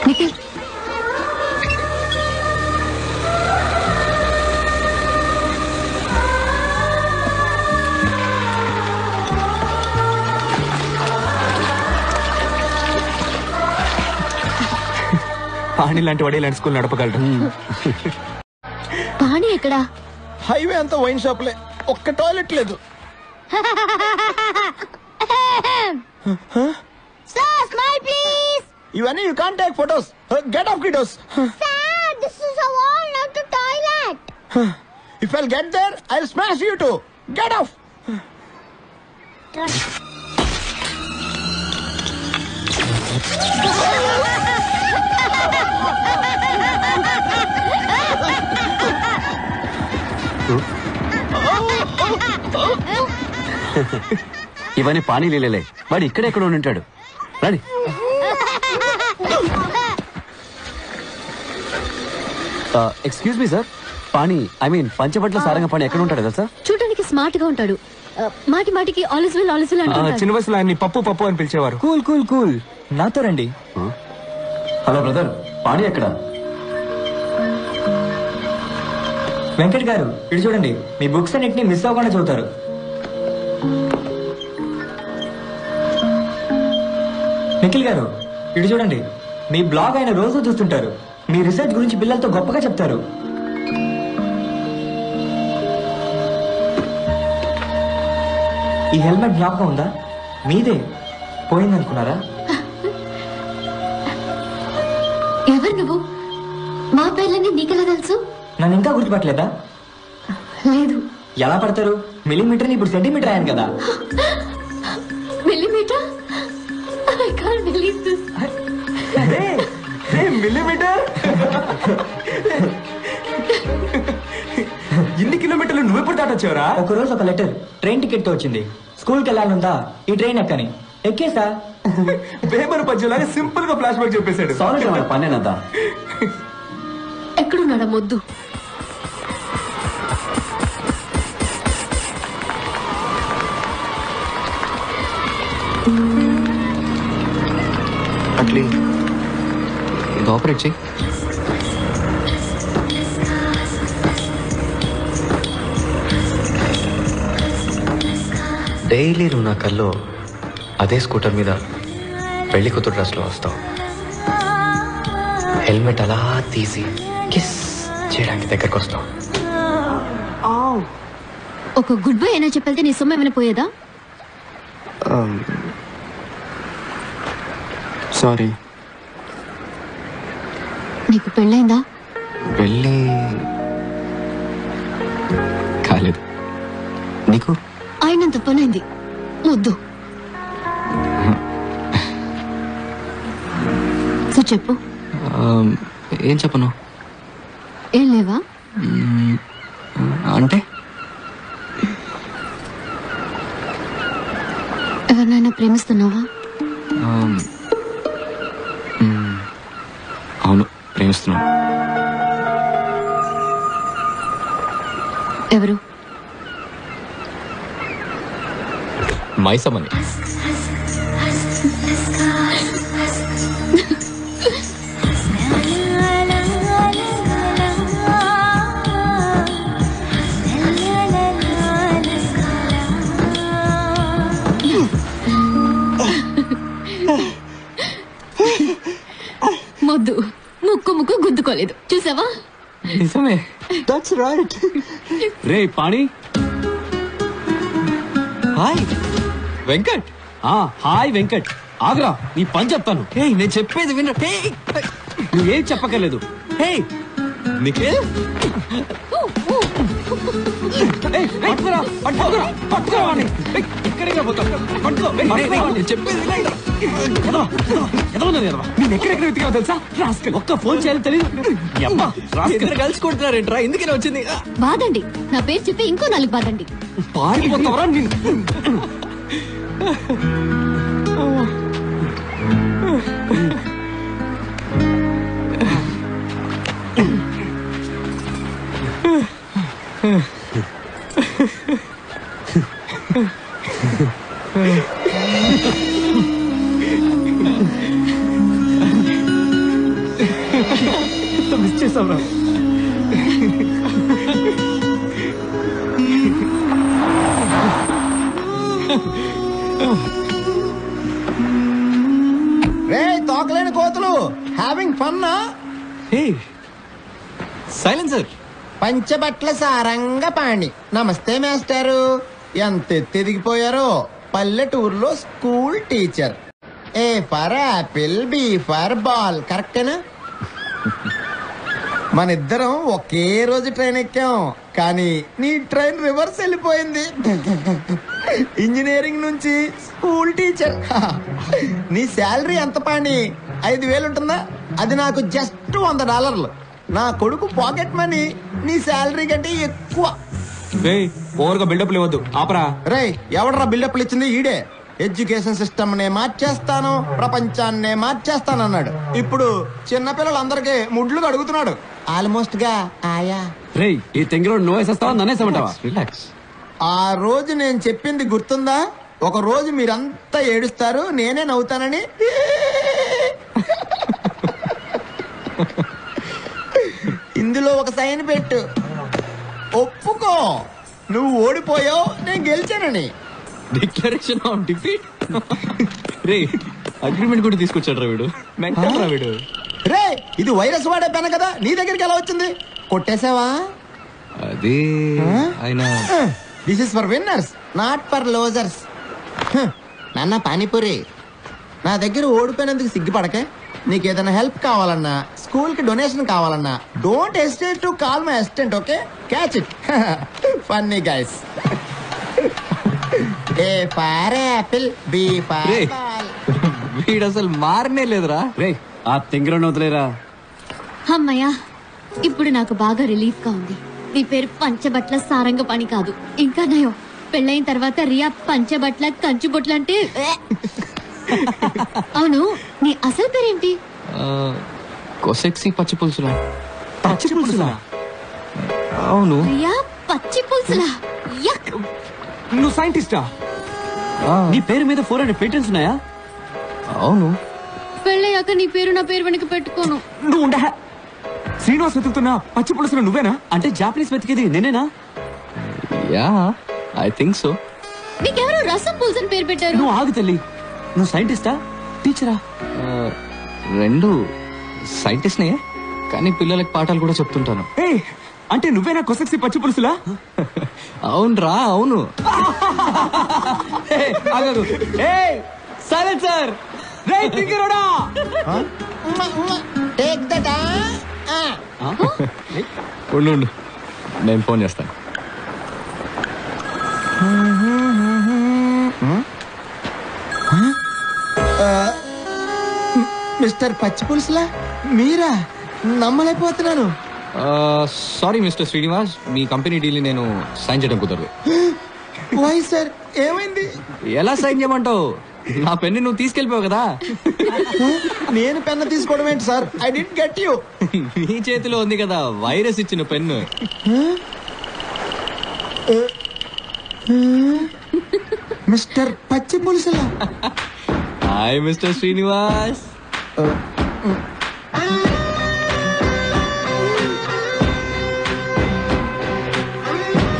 నిఖిల్ పాణి లాంటి వాడు ఇలాంటి స్కూల్ నడపగలడు. పాణి ఎక్కడా? హైవే అంతా వైన్ షాప్లే, ఒక్క టాయిలెట్ లేదు. Sir, smile please. ఇవన్నీ you can't take photos. Get off kiddos. Sir, this is a wall, not a toilet. If I'll get there, I'll smash you too. Get off. ఇవన్నీ పానీ లీలలే. వాడు ఇక్కడెక్కడ ఉంటాడు. రండి. Excuse me sir, Pani I mean Panchabatla Saranga Pani ఎక్కడ ఉంటాడు కదా sir? చూడడానికి smart గా ఉంటాడు. మాటి మాటికి ఆలిస్ వెల్ అంటాడు. చిన్న వయసులో ఆయన్ని పప్పు పప్పు అని పిలిచేవారు. కూల్ కూల్ కూల్, నాతో రండి. హలో బ్రదర్, పాణి ఎక్కడ? వెంకట్ గారు ఇటు చూడండి, మీ బుక్స్ అన్నిటిని మిస్ అవ్వకుండా చదువుతారు. నిఖిల్ గారు ఇటు చూడండి, మీ బ్లాగ్ ఆయన రోజు చూస్తుంటారు. మీ రీసెర్చ్ గురించి పిల్లలతో గొప్పగా చెప్తారు. ఈ హెల్మెట్ జ్ఞాపకం ఉందా? మీదే పోయిందనుకున్నారా? ఎవరు నువ్వు? మా పేర్లన్నీ నీకెలా తెలుసు? నన్ను ఇంకా గుర్తుపట్టలేదా? లేదు. ఎలా పడతారు? మిల్లీమీటర్ ఇప్పుడు సెంటీమీటర్ అయ్యాను కదా. Millimetre? I can't believe this. Millimetre? ఇన్ని కిలోమీటర్లు నువ్వెప్పుడు దాటొచ్చావురా? ఒకరోజు ఒక లెటర్ ట్రైన్ టికెట్ తో వచ్చింది. స్కూల్కి వెళ్ళాలందా, ఈ ట్రైన్ ఎక్కని ఎక్కేసా. బేబర్ పద్యంలాగా సింపుల్ గా ఫ్లాష్ బ్యాక్ చెప్పేశాడు. సారీ పనేనద్దా. ఎక్కడున్నాడా మొద్దు? అట్లీ ఇది ఆపరేట్ చెయ్యి. డైలీ నువ్వు నా కల్లో అదే స్కూటర్ మీద పెళ్లి కూతురు డ్రెస్లో వస్తావు. హెల్మెట్ అలా తీసి కిస్ చేయడానికి దగ్గరకు వస్తావు. ఒక గుడ్ బై అయినా చెప్పేస్తే నీ సొమ్ము ఏమైనా పోయేదా? సారీ. నీకు పెళ్ళైందా? పెళ్ళి కాలేదు. నీకు? అయినంత పనైంది. వద్దు. సో చెప్పు. ఏం చెప్పను? ఏం లేవా? అంటే ఎవరినైనా ప్రేమిస్తున్నావా? అవును, ప్రేమిస్తున్నాను. ఎవరు? మైసమ్మని. మొద్దు ముక్కు గుద్దుకోలేదు, చూసావా? నిజమే. That's right. Ray pani. Hi Venkat. Hi Venkat. Agra, నీ పని చెప్తాను. నేను చెప్పేది విను. నువ్వేం చెప్పక్కర్లేదు. హే నిఖిల్, ఇక్కడికి నేను ఎక్కడెక్కడ వెతికావు తెలుసా? ఒక్క ఫోన్ చేయాలి తెలియదు. కలిసి కొడుతున్నారేంట్రా? ఎందుకని వచ్చింది? బాదండి, నా పేరు చెప్పి ఇంకో 4 బాదండి. పారిపోతావరా నేను? మిస్ చేసావురా. రే తోకలేని కోతులు, హ్యావింగ్ ఫన్నా? సైలెన్సర్. పంచబట్ల సారంగపాణి. నమస్తే మాస్టారు. ఎంత ఎదిగిపోయారో. పల్లెటూరులో school teacher. A for apple, B for ball. కరెక్టేనా? మన ఇద్దరం ఒకే రోజు ట్రైన్ ఎక్కాం, కానీ నీ ట్రైన్ రివర్స్ వెళ్ళిపోయింది. ఇంజనీరింగ్ నుంచి స్కూల్ టీచర్. నీ శాలరీ ఎంత పాణి? 5,000 ఉంటుందా? అది నాకు జస్ట్ $100. నా కొడుకు పాకెట్ మనీ నీ శాలరీ కంటే ఎక్కువ. ఓవర్గా బిల్డప్ ఇవ్వద్దు, ఆపరా. రే ఎవడరా బిల్డప్లు ఇచ్చింది? ఈడే. ఎడ్యుకేషన్ సిస్టమ్ నే మార్చేస్తాను, ప్రపంచాన్నే మార్చేస్తానన్నాడు. ఇప్పుడు చిన్నపిల్లలందరికీ ముడ్లు అడుగుతున్నాడు. ఆల్మోస్ట్ గా ఆయా. రేయ్, ఈ తెంగిరోడు నువ్వు వేసేస్తావా నన్నేసేమంటావా? రిలాక్స్. ఆ రోజు నేను చెప్పింది గుర్తుందా? ఒక రోజు మీరంతా ఏడుస్తారు, నేనే నవ్వుతానని. ఇందులో ఒక సైన్ పెట్టు. ఒప్పుకో, నువ్వు ఓడిపోయావు, నేను గెలిచానని. Declaration of defeat. రే అగ్రిమెంట్ కూడా తీసుకొచ్చాడు రా వీడు. మెంటల్ రా వీడు. రే ఇది వైరస్ వాడే పెన కదా, నీ దగ్గరికి ఎలా వచ్చింది? కొట్టేసావా? అది ఆయన this is for winners, not for losers. నాన్న పానీపూరి, నా దగ్గర ఓడిపోయినందుకు సిగ్గుపడకే. నీకు ఏదైనా హెల్ప్ కావాలన్నా, స్కూల్ కి డొనేషన్ కావాలన్నా, don't hesitate to call my assistant. Okay, catch it. Funny guys. A for apple, B for ball. వీడు అసలు మారనే లేదురా. రేయ్, ఆ తెంగిరోడు వదిలేరా. అమ్మయ్యా, ఇప్పుడు నాకు బాగా రిలీఫ్ గా ఉంది. నీ పేరు పంచబట్ల సారంగపాణి కాదు. ఇంకా నయం, పెళ్ళైన తర్వాత రియా పంచబట్ల కంచుబొట్లు అంటే. అవును, నీ అసలు పేరేంటి? కొసెక్సీ పచ్చి పులుసులా. పచ్చి పులుసులా? అవును. రియా పచ్చి పులుసులా? యక్. నువ్వు సైంటిస్టా? నీ పేరు మీద 400 పేటెంట్స్ ఉన్నాయా? అవును. పెళ్ళయ్యాక నీ పేరు నా పేరు వెనక పెట్టుకోను. నువ్వు ఉండే. శ్రీనివాస్ వెతుకుతున్నా పచ్చి పులుసులు నువ్వేనా? అంటే జాపనీస్ వెతికేది నేనేనా? Yeah, I think so. నీకెవరో రసం పులుసు అని పేరు పెట్టారు. నువ్వు ఆగు తల్లి. నువ్వు సైంటిస్టా, టీచరా? రెండు సైంటిస్ట్నే, కానీ పిల్లలకి పాఠాలు కూడా చెప్తుంటాను. అంటే నువ్వేనా కొసక్సి పచ్చి పులుసులా? అవునరా, అవును. సైలెన్సర్. రేయ్ తింగిరోడా! Take that. ఉండు, నేను ఫోన్ చేస్తాను. మిస్టర్ పచ్చి పులుసులా మీరా? నమ్మలేకపోతున్నాను. సారీ మిస్టర్ శ్రీనివాస్, మీ కంపెనీ డీల్ నేను సైన్ చేయడం కుదరదు. వై సార్, ఏమైంది? ఎలా సైన్ చేయమంటావు? నా పెన్ను నువ్వు తీసుకెళ్ళిపోవు కదా. నేను పెన్ను తీసుకోవడం ఏంటి sir? I did get you. నీ చేతిలో ఉంది కదా వైరస్ ఇచ్చిన పెన్ను. మిస్టర్ పచ్చి పులుసులా? Hi mister Srinivas.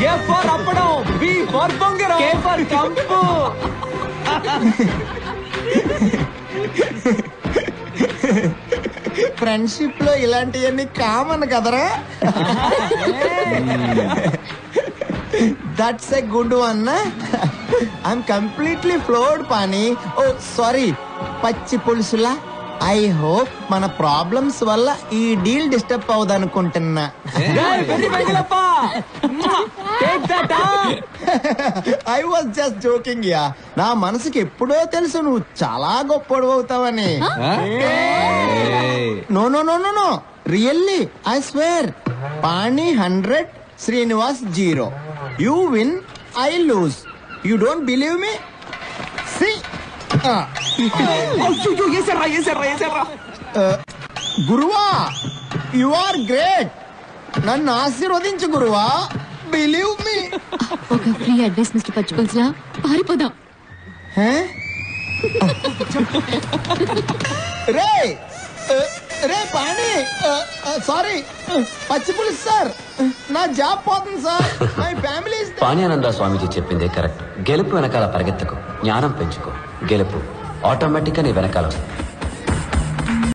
A for అప్పడం, బి ఫర్ బొంగరం, కే ఫర్ కంపు. ఫ్రెండ్షిప్ లో ఇలాంటివన్నీ కామన్ కదరా? That's a good one. I'm completely floored Pani. Oh sorry, పచ్చి పులుసులా. ఐ హోప్ మన ప్రాబ్లమ్స్ వల్ల ఈ డీల్ డిస్టర్బ్ అవదనుకుంటున్నా. I was just joking yeah. నా మనసుకి ఎప్పుడో తెలుసు నువ్వు చాలా గొప్పడు అవుతావని. No no no no no, really I swear. Pani 100, Srinivas 0. You win, I lose. You don't believe me? See గురువా, యు ఆర్ గ్రేట్. నన్ను ఆశీర్వదించు గురువా. Believe me. ఒక ఫ్రీ అడ్వైస్ మిస్టర్ పచ్చిపుల్స్లా పారిపోదాం. రే రే పాణి, సారీ పచ్చి పులుసు సార్, నా జాబ్ పోతుంది sir. My family. Panyananda Swamiji చెప్పిందే కరెక్ట్. గెలుపు వెనకాల పరిగెత్తకు, జ్ఞానం పెంచుకో. గెలుపు ఆటోమేటిక్ గా నీ వెనకాల వస్తుంది.